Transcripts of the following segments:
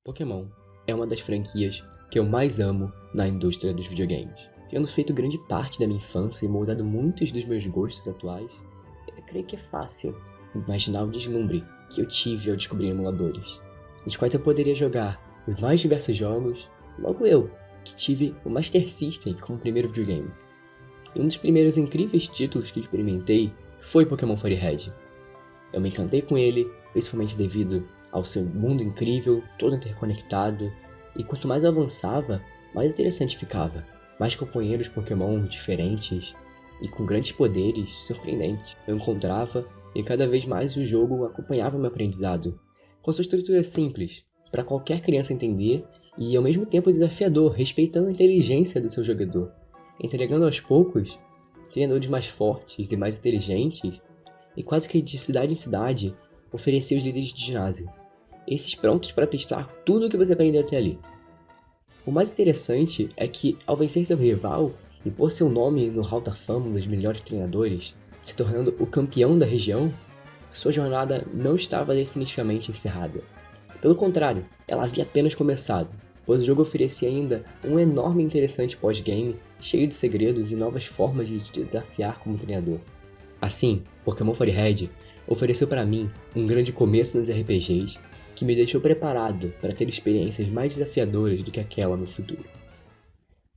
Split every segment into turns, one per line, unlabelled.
Pokémon é uma das franquias que eu mais amo na indústria dos videogames. Tendo feito grande parte da minha infância e moldado muitos dos meus gostos atuais, eu creio que é fácil imaginar o deslumbre que eu tive ao descobrir emuladores, nos quais eu poderia jogar os mais diversos jogos, logo eu, que tive o Master System como primeiro videogame. E um dos primeiros incríveis títulos que experimentei foi Pokémon Fire Red. Eu me encantei com ele, principalmente devido ao seu mundo incrível, todo interconectado, e quanto mais eu avançava, mais interessante ficava. Mais companheiros Pokémon diferentes e com grandes poderes surpreendentes eu encontrava, e cada vez mais o jogo acompanhava meu aprendizado. Com sua estrutura simples, para qualquer criança entender, e ao mesmo tempo desafiador, respeitando a inteligência do seu jogador, entregando aos poucos treinadores mais fortes e mais inteligentes, e quase que de cidade em cidade, oferecia os líderes de ginásio, esses prontos para testar tudo o que você aprendeu até ali. O mais interessante é que, ao vencer seu rival e pôr seu nome no Hall da Fama dos melhores treinadores, se tornando o campeão da região, sua jornada não estava definitivamente encerrada. Pelo contrário, ela havia apenas começado, pois o jogo oferecia ainda um enorme e interessante pós-game, cheio de segredos e novas formas de te desafiar como treinador. Assim, Pokémon Fire Red ofereceu para mim um grande começo nos RPGs que me deixou preparado para ter experiências mais desafiadoras do que aquela no futuro.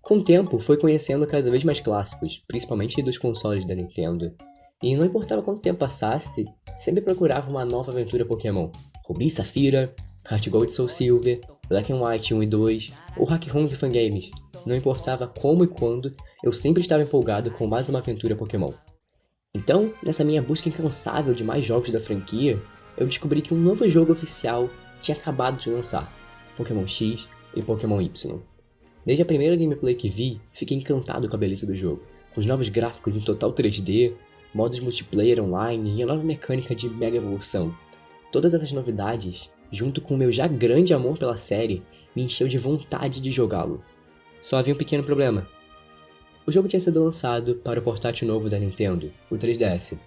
Com o tempo, fui conhecendo cada vez mais clássicos, principalmente dos consoles da Nintendo, e não importava quanto tempo passasse, sempre procurava uma nova aventura Pokémon. Ruby e Safira, Heart Gold e Soul Silver, Black and White 1 e 2, ou Hack ROMs e Fangames. Não importava como e quando, eu sempre estava empolgado com mais uma aventura Pokémon. Então, nessa minha busca incansável de mais jogos da franquia, eu descobri que um novo jogo oficial tinha acabado de lançar, Pokémon X e Pokémon Y. Desde a primeira gameplay que vi, fiquei encantado com a beleza do jogo, com os novos gráficos em total 3D, modos multiplayer online e a nova mecânica de Mega Evolução. Todas essas novidades, junto com o meu já grande amor pela série, me encheu de vontade de jogá-lo. Só havia um pequeno problema. O jogo tinha sido lançado para o portátil novo da Nintendo, o 3DS,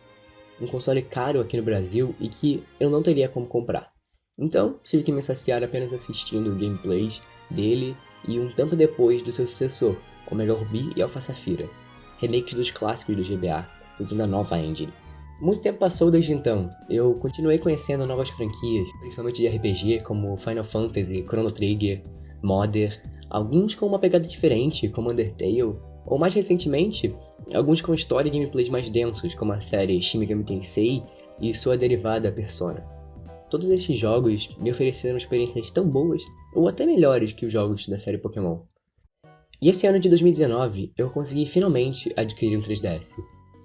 um console caro aqui no Brasil e que eu não teria como comprar. Então, tive que me saciar apenas assistindo gameplays dele e um tempo depois do seu sucessor, Omega Ruby e Alpha Safira, remakes dos clássicos do GBA, usando a nova engine. Muito tempo passou desde então, eu continuei conhecendo novas franquias, principalmente de RPG como Final Fantasy, Chrono Trigger, Modder, alguns com uma pegada diferente, como Undertale, ou mais recentemente, alguns com história e gameplays mais densos, como a série Shin Megami Tensei e sua derivada Persona. Todos estes jogos me ofereceram experiências tão boas, ou até melhores que os jogos da série Pokémon. E esse ano de 2019, eu consegui finalmente adquirir um 3DS.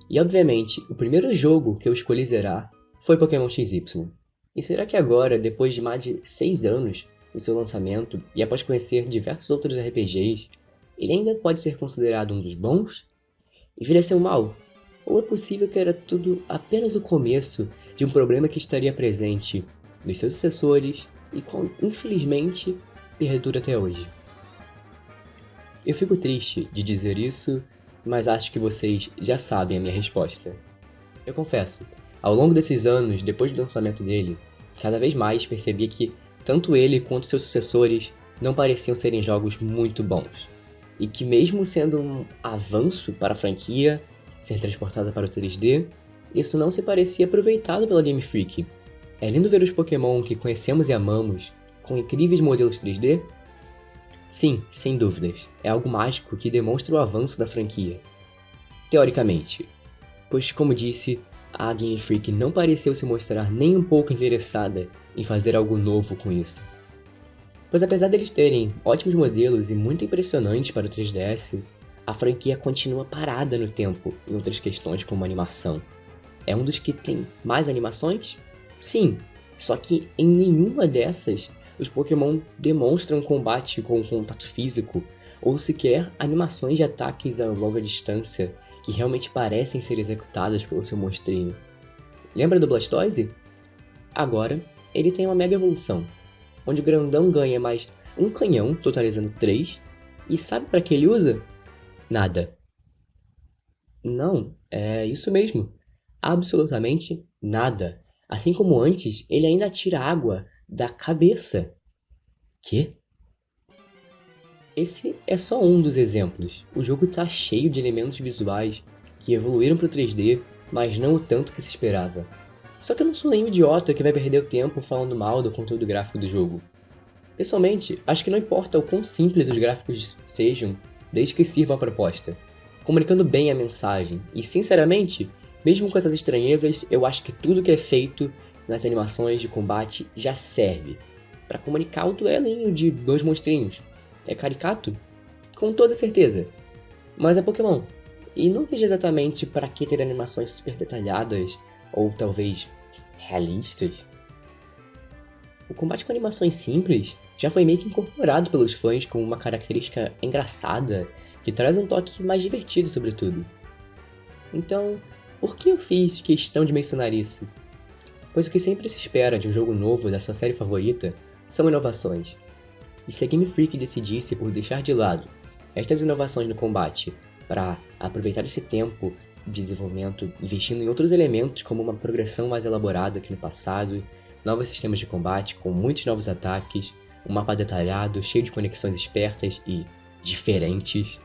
E obviamente, o primeiro jogo que eu escolhi zerar foi Pokémon XY. E será que agora, depois de mais de 6 anos do seu lançamento, e após conhecer diversos outros RPGs, ele ainda pode ser considerado um dos bons? Envelheceu mal? Ou é possível que era tudo apenas o começo de um problema que estaria presente nos seus sucessores e qual, infelizmente, perdura até hoje? Eu fico triste de dizer isso, mas acho que vocês já sabem a minha resposta. Eu confesso, ao longo desses anos, depois do lançamento dele, cada vez mais percebia que tanto ele quanto seus sucessores não pareciam serem jogos muito bons. E que mesmo sendo um avanço para a franquia, ser transportada para o 3D, isso não se parecia aproveitado pela Game Freak. É lindo ver os Pokémon que conhecemos e amamos, com incríveis modelos 3D? Sim, sem dúvidas, é algo mágico que demonstra o avanço da franquia. Teoricamente, pois como disse, a Game Freak não pareceu se mostrar nem um pouco interessada em fazer algo novo com isso. Pois apesar deles terem ótimos modelos e muito impressionantes para o 3DS, a franquia continua parada no tempo em outras questões como animação. É um dos que tem mais animações? Sim, só que em nenhuma dessas os Pokémon demonstram combate com contato físico ou sequer animações de ataques a longa distância que realmente parecem ser executadas pelo seu monstrinho. Lembra do Blastoise? Agora, ele tem uma Mega Evolução, onde o grandão ganha mais um canhão, totalizando 3, e sabe para que ele usa? Nada. Não, é isso mesmo. Absolutamente nada. Assim como antes, ele ainda tira água da cabeça. Quê? Esse é só um dos exemplos. O jogo tá cheio de elementos visuais que evoluíram pro 3D, mas não o tanto que se esperava. Só que eu não sou nenhum idiota que vai perder o tempo falando mal do conteúdo gráfico do jogo. Pessoalmente, acho que não importa o quão simples os gráficos sejam, desde que sirvam a proposta, comunicando bem a mensagem. E sinceramente, mesmo com essas estranhezas, eu acho que tudo que é feito nas animações de combate já serve para comunicar o duelinho de dois monstrinhos. É caricato? Com toda certeza. Mas é Pokémon. E não vejo exatamente para que ter animações super detalhadas, ou talvez realistas. O combate com animações simples já foi meio que incorporado pelos fãs como uma característica engraçada, que traz um toque mais divertido sobretudo. Então, por que eu fiz questão de mencionar isso? Pois o que sempre se espera de um jogo novo da sua série favorita são inovações. E se a Game Freak decidisse por deixar de lado estas inovações no combate para aproveitar esse tempo de desenvolvimento investindo em outros elementos como uma progressão mais elaborada que no passado, novos sistemas de combate com muitos novos ataques, um mapa detalhado, cheio de conexões espertas e diferentes,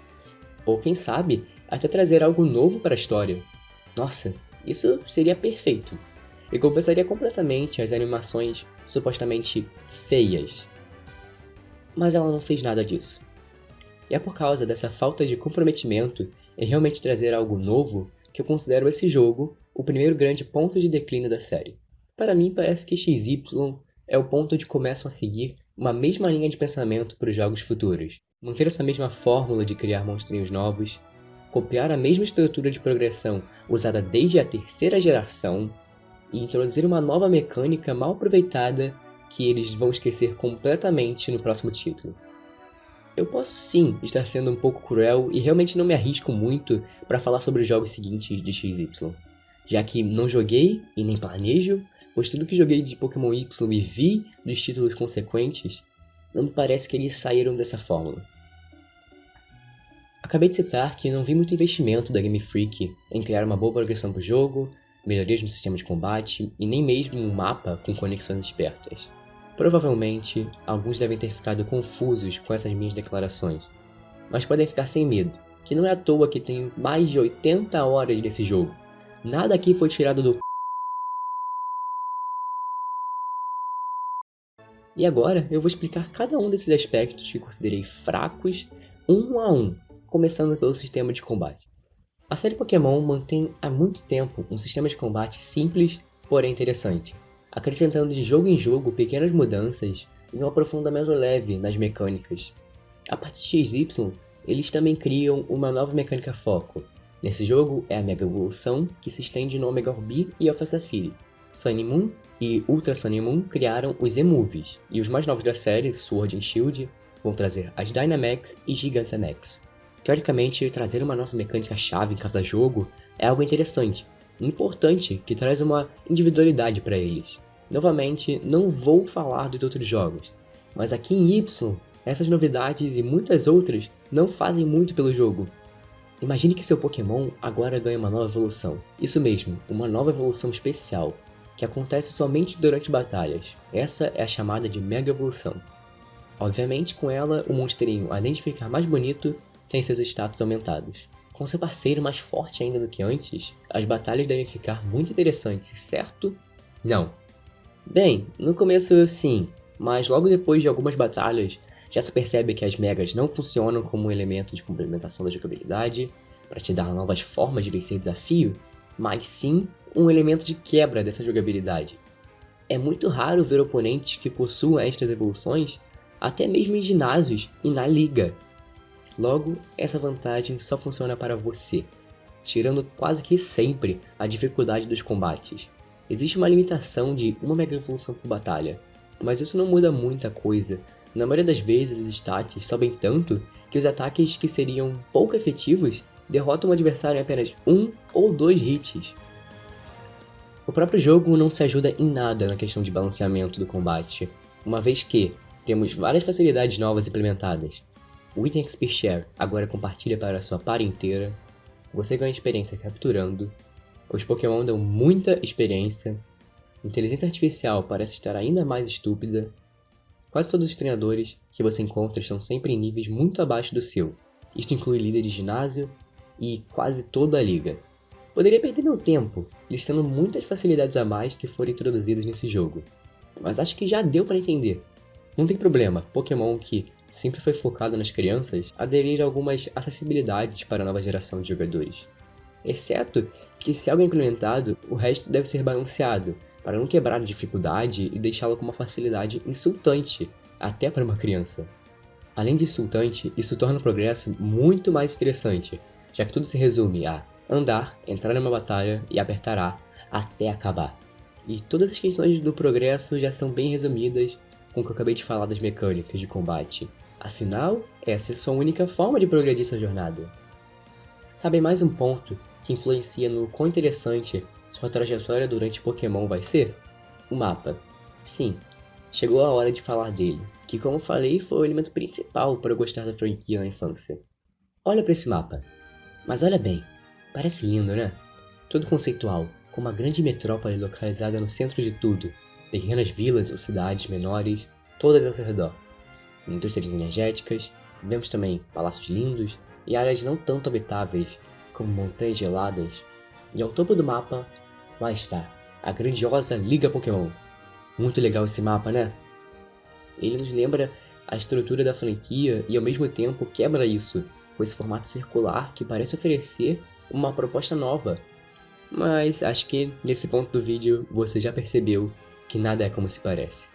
ou quem sabe, até trazer algo novo para a história. Nossa, isso seria perfeito, e compensaria completamente as animações supostamente feias. Mas ela não fez nada disso. E é por causa dessa falta de comprometimento em realmente trazer algo novo que eu considero esse jogo o primeiro grande ponto de declínio da série. Para mim, parece que XY é o ponto onde começam a seguir uma mesma linha de pensamento para os jogos futuros. Manter essa mesma fórmula de criar monstrinhos novos, copiar a mesma estrutura de progressão usada desde a terceira geração e introduzir uma nova mecânica mal aproveitada que eles vão esquecer completamente no próximo título. Eu posso sim estar sendo um pouco cruel e realmente não me arrisco muito para falar sobre os jogos seguintes de XY, já que não joguei e nem planejo, pois tudo que joguei de Pokémon Y e vi dos títulos consequentes, não me parece que eles saíram dessa fórmula. Acabei de citar que não vi muito investimento da Game Freak em criar uma boa progressão para o jogo, melhorias no sistema de combate e nem mesmo um mapa com conexões espertas. Provavelmente, alguns devem ter ficado confusos com essas minhas declarações, mas podem ficar sem medo, que não é à toa que tenho mais de 80 horas desse jogo. Nada aqui foi tirado do E agora eu vou explicar cada um desses aspectos que considerei fracos, um a um, começando pelo sistema de combate. A série Pokémon mantém há muito tempo um sistema de combate simples, porém interessante, acrescentando de jogo em jogo pequenas mudanças e um aprofundamento leve nas mecânicas. A partir de XY, eles também criam uma nova mecânica foco. Nesse jogo é a Mega Evolução, que se estende no Omega Ruby e Alpha Sapphire. Sun e Moon e Ultra Sun e Moon criaram os Z-Movies, e os mais novos da série, Sword and Shield, vão trazer as Dynamax e Gigantamax. Teoricamente, trazer uma nova mecânica-chave em cada jogo é algo interessante, importante, que traz uma individualidade para eles. Novamente, não vou falar dos outros jogos, mas aqui em Y, essas novidades e muitas outras não fazem muito pelo jogo. Imagine que seu Pokémon agora ganha uma nova evolução. Isso mesmo, uma nova evolução especial, que acontece somente durante batalhas. Essa é a chamada de Mega Evolução. Obviamente, com ela, o monstrinho, além de ficar mais bonito, tem seus status aumentados. Com seu parceiro mais forte ainda do que antes, as batalhas devem ficar muito interessantes, certo? Não. Bem, no começo sim, mas logo depois de algumas batalhas, já se percebe que as megas não funcionam como um elemento de complementação da jogabilidade, para te dar novas formas de vencer desafio, mas sim um elemento de quebra dessa jogabilidade. É muito raro ver oponentes que possuam estas evoluções, até mesmo em ginásios e na liga. Logo, essa vantagem só funciona para você, tirando quase que sempre a dificuldade dos combates. Existe uma limitação de uma mega evolução por batalha, mas isso não muda muita coisa. Na maioria das vezes os stats sobem tanto que os ataques que seriam pouco efetivos derrotam o adversário em apenas 1 ou 2 hits. O próprio jogo não se ajuda em nada na questão de balanceamento do combate, uma vez que temos várias facilidades novas implementadas. O item XP Share agora compartilha para a sua par inteira, você ganha experiência capturando, os Pokémon dão muita experiência, inteligência artificial parece estar ainda mais estúpida, Quase todos os treinadores que você encontra estão sempre em níveis muito abaixo do seu. Isto inclui líderes de ginásio e quase toda a liga. Poderia perder meu tempo, listando muitas facilidades a mais que foram introduzidas nesse jogo, mas acho que já deu para entender. Não tem problema, Pokémon que sempre foi focado nas crianças, aderir a algumas acessibilidades para a nova geração de jogadores. Exceto que se algo é implementado, o resto deve ser balanceado, para não quebrar a dificuldade e deixá-lo com uma facilidade insultante, até para uma criança. Além de insultante, isso torna o progresso muito mais estressante, já que tudo se resume a andar, entrar numa batalha e apertar A até acabar. E todas as questões do progresso já são bem resumidas com o que eu acabei de falar das mecânicas de combate. Afinal, essa é sua única forma de progredir sua jornada. Sabe mais um ponto que influencia no quão interessante sua trajetória durante Pokémon vai ser? O mapa. Sim, chegou a hora de falar dele, que como falei foi o elemento principal para eu gostar da franquia na infância. Olha para esse mapa. Mas olha bem, parece lindo, né? Todo conceitual, com uma grande metrópole localizada no centro de tudo, pequenas vilas ou cidades menores, todas ao seu redor. Indústrias energéticas, vemos também palácios lindos e áreas não tanto habitáveis, como montanhas geladas. E ao topo do mapa, lá está, a grandiosa Liga Pokémon. Muito legal esse mapa, né? Ele nos lembra a estrutura da franquia e ao mesmo tempo quebra isso, com esse formato circular que parece oferecer uma proposta nova. Mas acho que nesse ponto do vídeo você já percebeu que nada é como se parece.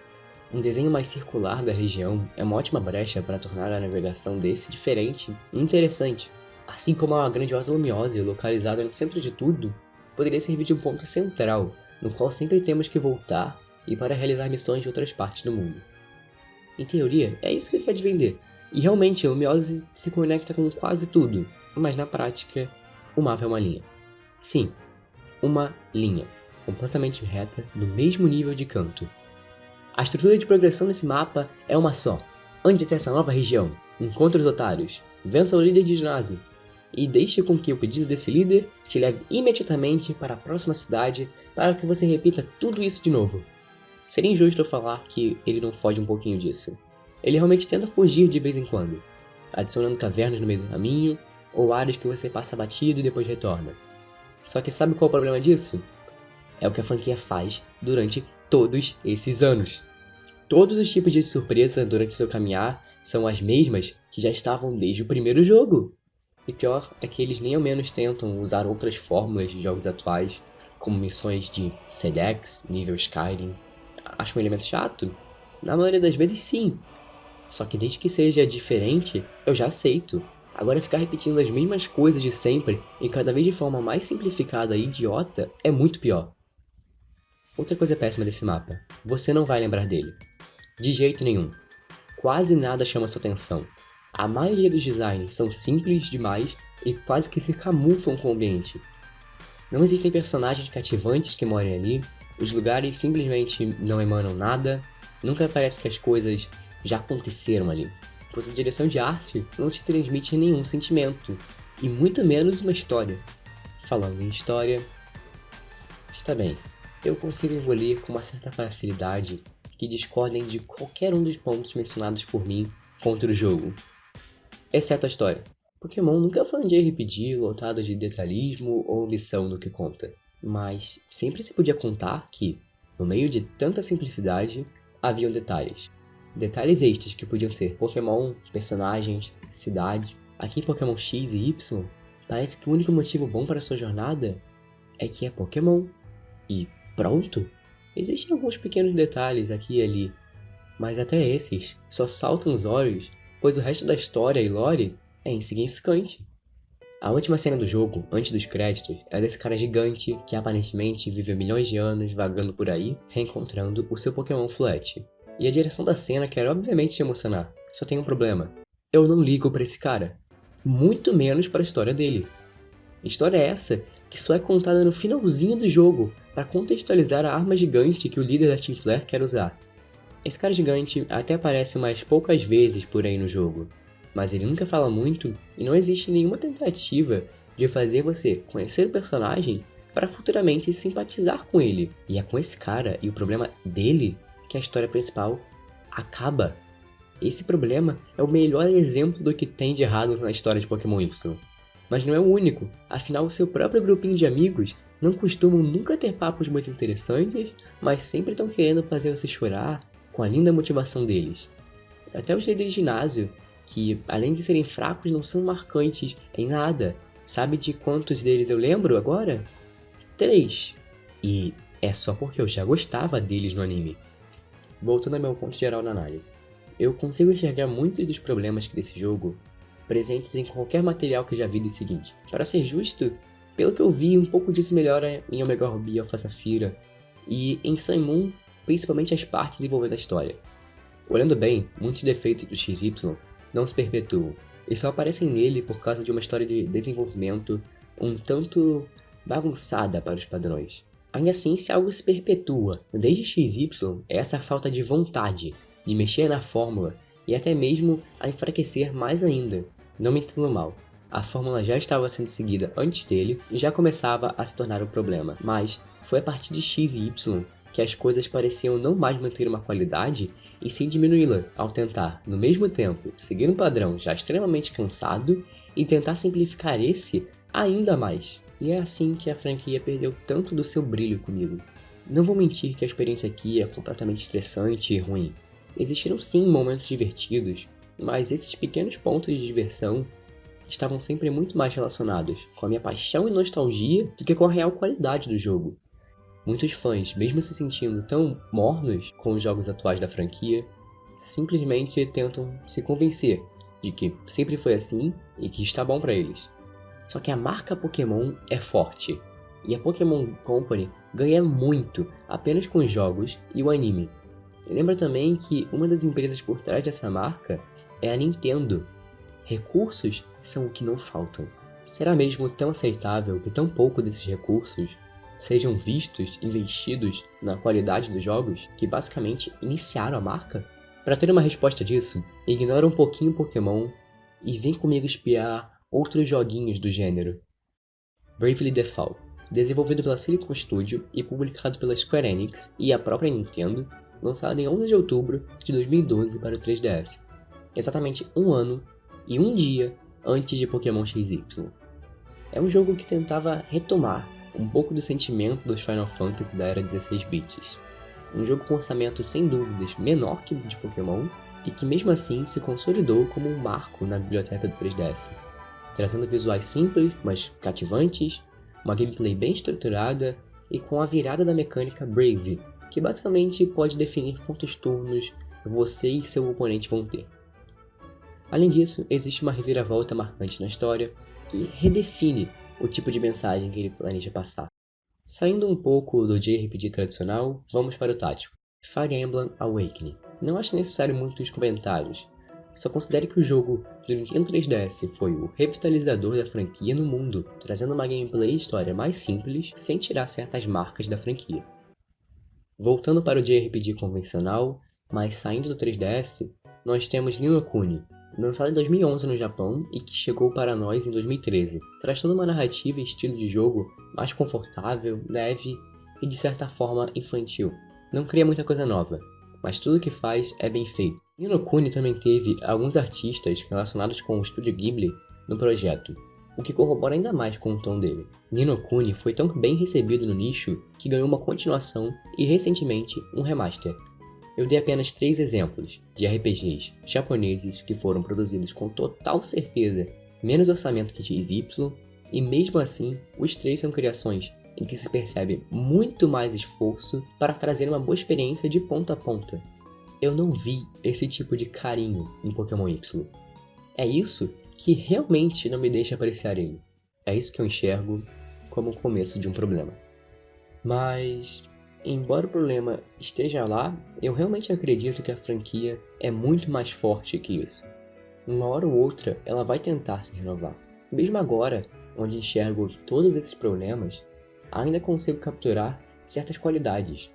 Um desenho mais circular da região é uma ótima brecha para tornar a navegação desse diferente e interessante. Assim como a grandiosa Lumiose, localizada no centro de tudo, poderia servir de um ponto central, no qual sempre temos que voltar e para realizar missões de outras partes do mundo. Em teoria, é isso que ele quer te vender. E realmente, a Lumiose se conecta com quase tudo, mas na prática, o mapa é uma linha. Sim, uma linha, completamente reta, no mesmo nível de canto. A estrutura de progressão nesse mapa é uma só. Ande até essa nova região, encontre os otários, vença o líder de ginásio, e deixe com que o pedido desse líder te leve imediatamente para a próxima cidade para que você repita tudo isso de novo. Seria injusto eu falar que ele não foge um pouquinho disso. Ele realmente tenta fugir de vez em quando, adicionando cavernas no meio do caminho, ou áreas que você passa batido e depois retorna. Só que sabe qual é o problema disso? É o que a franquia faz durante todos esses anos. Todos os tipos de surpresa durante seu caminhar são as mesmas que já estavam desde o primeiro jogo. E pior é que eles nem ao menos tentam usar outras fórmulas de jogos atuais, como missões de Sedex, nível Skyrim. Acho um elemento chato? Na maioria das vezes sim. Só que desde que seja diferente, eu já aceito. Agora ficar repetindo as mesmas coisas de sempre e cada vez de forma mais simplificada e idiota é muito pior. Outra coisa péssima desse mapa, você não vai lembrar dele. De jeito nenhum. Quase nada chama sua atenção. A maioria dos designs são simples demais e quase que se camuflam com o ambiente. Não existem personagens cativantes que morem ali, os lugares simplesmente não emanam nada, nunca parece que as coisas já aconteceram ali. Pois a direção de arte não te transmite nenhum sentimento, e muito menos uma história. Falando em história, está bem, eu consigo engolir com uma certa facilidade que discordem de qualquer um dos pontos mencionados por mim contra o jogo. Exceto a história. Pokémon nunca foi um JRPG lotado de detalhismo ou lição no que conta, mas sempre se podia contar que, no meio de tanta simplicidade, haviam detalhes. Detalhes extras que podiam ser Pokémon, personagens, cidade. Aqui em Pokémon X e Y, parece que o único motivo bom para sua jornada é que é Pokémon. E pronto! Existem alguns pequenos detalhes aqui e ali, mas até esses só saltam os olhos, pois o resto da história e lore é insignificante. A última cena do jogo, antes dos créditos, é desse cara gigante que aparentemente vive milhões de anos vagando por aí, reencontrando o seu Pokémon Flat. E a direção da cena quer obviamente te emocionar. Só tem um problema. Eu não ligo pra esse cara. Muito menos para a história dele. História é essa que só é contada no finalzinho do jogo, para contextualizar a arma gigante que o líder da Team Flare quer usar. Esse cara gigante até aparece umas poucas vezes por aí no jogo, mas ele nunca fala muito e não existe nenhuma tentativa de fazer você conhecer o personagem para futuramente simpatizar com ele. E é com esse cara e o problema dele que a história principal acaba. Esse problema é o melhor exemplo do que tem de errado na história de Pokémon Y. Mas não é o único, afinal seu próprio grupinho de amigos não costumam nunca ter papos muito interessantes, mas sempre estão querendo fazer você chorar com a linda motivação deles. Até os líderes de ginásio, que além de serem fracos não são marcantes em nada. Sabe de quantos deles eu lembro agora? 3. E é só porque eu já gostava deles no anime. Voltando ao meu ponto geral na análise. Eu consigo enxergar muitos dos problemas desse jogo presentes em qualquer material que já vi do seguinte. Para ser justo, pelo que eu vi, um pouco disso melhora em Omega Ruby e Alpha Safira, e em Sun Moon, principalmente as partes envolvendo a história. Olhando bem, muitos defeitos do XY não se perpetuam, e só aparecem nele por causa de uma história de desenvolvimento um tanto bagunçada para os padrões. Ainda assim, se algo se perpetua desde XY, é essa falta de vontade de mexer na fórmula e até mesmo a enfraquecer mais ainda. Não me entendo mal, a fórmula já estava sendo seguida antes dele e já começava a se tornar um problema, mas foi a partir de X e Y que as coisas pareciam não mais manter uma qualidade e sim diminuí-la ao tentar, no mesmo tempo, seguir um padrão já extremamente cansado e tentar simplificar esse ainda mais. E é assim que a franquia perdeu tanto do seu brilho comigo. Não vou mentir que a experiência aqui é completamente estressante e ruim. Existiram sim momentos divertidos, mas esses pequenos pontos de diversão estavam sempre muito mais relacionados com a minha paixão e nostalgia do que com a real qualidade do jogo. Muitos fãs, mesmo se sentindo tão mornos com os jogos atuais da franquia, simplesmente tentam se convencer de que sempre foi assim e que está bom pra eles. Só que a marca Pokémon é forte, e a Pokémon Company ganha muito apenas com os jogos e o anime. E lembra também que uma das empresas por trás dessa marca é a Nintendo. Recursos são o que não faltam. Será mesmo tão aceitável que tão pouco desses recursos sejam vistos, investidos na qualidade dos jogos que basicamente iniciaram a marca? Para ter uma resposta disso, ignora um pouquinho Pokémon e vem comigo espiar outros joguinhos do gênero. Bravely Default, desenvolvido pela Silicon Studio e publicado pela Square Enix e a própria Nintendo, lançado em 11 de outubro de 2012 para o 3DS, exatamente um ano e um dia antes de Pokémon XY. É um jogo que tentava retomar um pouco do sentimento dos Final Fantasy da era 16 bits. Um jogo com orçamento sem dúvidas menor que o de Pokémon e que mesmo assim se consolidou como um marco na biblioteca do 3DS, trazendo visuais simples, mas cativantes, uma gameplay bem estruturada e com a virada da mecânica Brave, que basicamente pode definir quantos turnos você e seu oponente vão ter. Além disso, existe uma reviravolta marcante na história que redefine o tipo de mensagem que ele planeja passar. Saindo um pouco do JRPG tradicional, vamos para o tático. Fire Emblem Awakening. Não acho necessário muitos comentários, só considere que o jogo do Nintendo 3DS foi o revitalizador da franquia no mundo, trazendo uma gameplay e história mais simples, sem tirar certas marcas da franquia. Voltando para o JRPG convencional, mas saindo do 3DS, nós temos Ni no Kuni, lançado em 2011 no Japão e que chegou para nós em 2013. Traz toda uma narrativa e estilo de jogo mais confortável, leve e de certa forma infantil. Não cria muita coisa nova, mas tudo que faz é bem feito. Ni no Kuni também teve alguns artistas relacionados com o estúdio Ghibli no projeto, o que corrobora ainda mais com o tom dele. Ni no Kuni foi tão bem recebido no nicho que ganhou uma continuação e recentemente um remaster. Eu dei apenas 3 exemplos de RPGs japoneses que foram produzidos com total certeza menos orçamento que XY, e mesmo assim os 3 são criações em que se percebe muito mais esforço para trazer uma boa experiência de ponta a ponta. Eu não vi esse tipo de carinho em Pokémon Y. É isso que realmente não me deixa apreciar ele. É isso que eu enxergo como o começo de um problema. Mas, embora o problema esteja lá, eu realmente acredito que a franquia é muito mais forte que isso. Uma hora ou outra, ela vai tentar se renovar. Mesmo agora, onde enxergo todos esses problemas, ainda consigo capturar certas qualidades.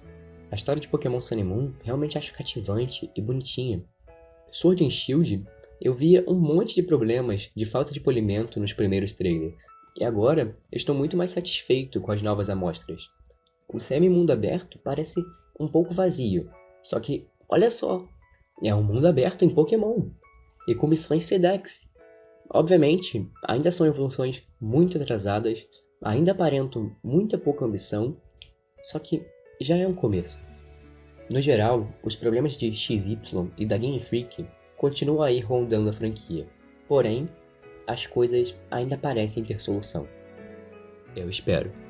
A história de Pokémon Sun e Moon realmente acho cativante e bonitinha. Sword and Shield, eu via um monte de problemas de falta de polimento nos primeiros trailers. E agora, eu estou muito mais satisfeito com as novas amostras. O semi-mundo aberto parece um pouco vazio, só que, olha só, É um mundo aberto em Pokémon, e com missões Sedex. Obviamente, ainda são evoluções muito atrasadas, ainda aparentam muita pouca ambição, só que já é um começo. No geral, os problemas de XY e da Game Freak continuam aí rondando a franquia, porém, as coisas ainda parecem ter solução. Eu espero.